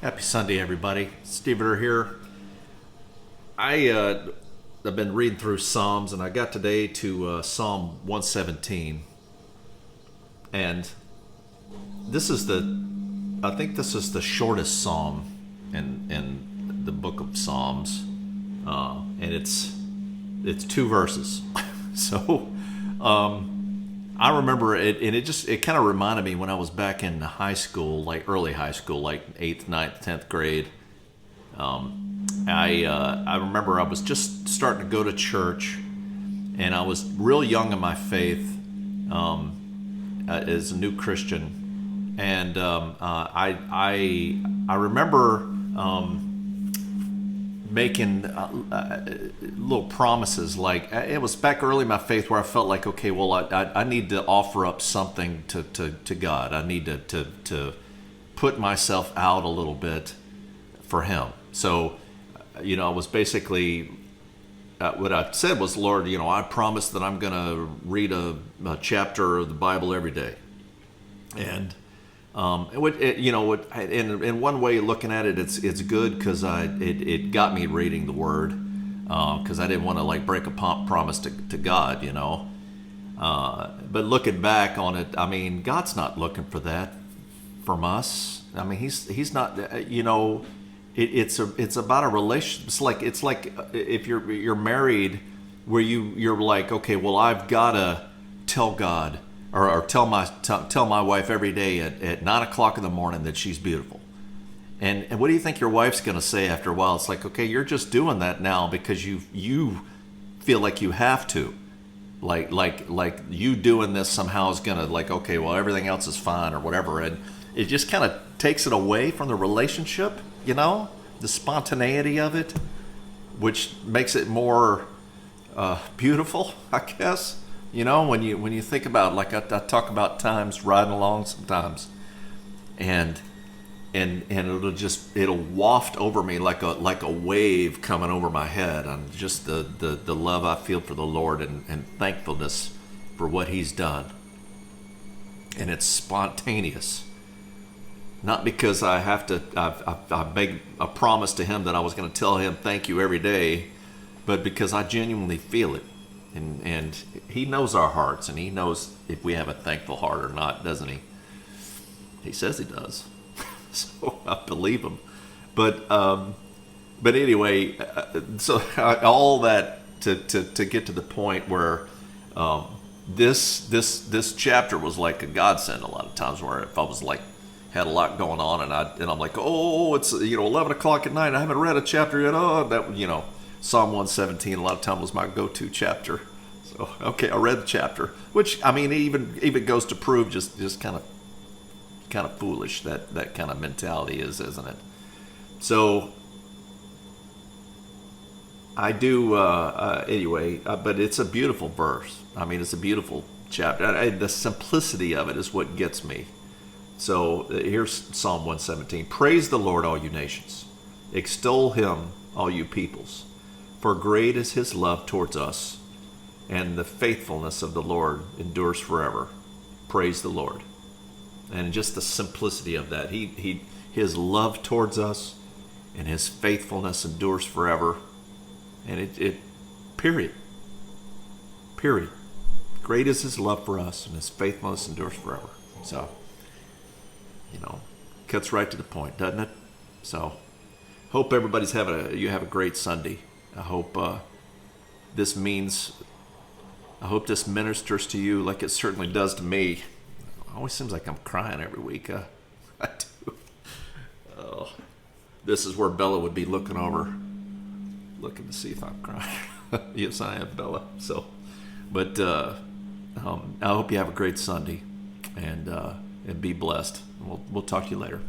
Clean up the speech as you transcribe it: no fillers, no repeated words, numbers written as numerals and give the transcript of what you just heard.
Happy Sunday, everybody. Steve Ritter here. I've been reading through Psalms, and I got today to Psalm 117, and I think this is the shortest psalm in the book of Psalms, and it's two verses. So I remember it, and it kind of reminded me when I was back in high school, like early high school, like eighth, ninth, 10th grade. I remember I was just starting to go to church, and I was real young in my faith as a new Christian, and I remember making little promises. Like it was back early in my faith where I felt like, okay, well, I need to offer up something to God. I need to put myself out a little bit for Him. So, I was basically what I said was, Lord, I promise that I'm going to read a chapter of the Bible every day, and in one way, looking at it, it's good because it got me reading the Word, because I didn't want to like break a promise to God, But looking back on it, I mean, God's not looking for that from us. I mean, He's not, It's about a relationship. It's like if you're married, where you're like, okay, well, I've got to tell God. Or tell my wife every day at 9 o'clock in the morning that she's beautiful. And what do you think your wife's going to say after a while? It's like, okay, you're just doing that now because you feel like you have to. Like you doing this somehow is going to, like, okay, well, everything else is fine or whatever. And it just kind of takes it away from the relationship, the spontaneity of it, which makes it more beautiful, I guess. When you think about, like, I talk about times riding along sometimes, and it'll waft over me like a wave coming over my head on just the love I feel for the Lord and thankfulness for what He's done. And it's spontaneous, not because I have to. I've made a promise to Him that I was going to tell Him thank you every day, but because I genuinely feel it. And He knows our hearts, and He knows if we have a thankful heart or not, doesn't He? He says He does. So I believe Him. But anyway, so all that to get to the point where this chapter was like a godsend a lot of times, where if I was like had a lot going on and I'm like, oh, it's 11 o'clock at night, I haven't read a chapter yet. Psalm 117 a lot of times was my go-to chapter. So, okay, I read the chapter, which, I mean, even goes to prove just kind of foolish that kind of mentality is, isn't it? So I do, anyway, but it's a beautiful verse. I mean, it's a beautiful chapter. The simplicity of it is what gets me. So here's Psalm 117. Praise the Lord, all you nations. Extol Him, all you peoples. For great is His love towards us, and the faithfulness of the Lord endures forever. Praise the Lord. And just the simplicity of that. His love towards us and His faithfulness endures forever. And it period. Period. Great is His love for us, and His faithfulness endures forever. So, cuts right to the point, doesn't it? So, hope everybody's you have a great Sunday. I hope this ministers to you like it certainly does to me. It always seems like I'm crying every week. I do. Oh, this is where Bella would be looking to see if I'm crying. Yes, I am, Bella. So, but I hope you have a great Sunday and be blessed. We'll talk to you later.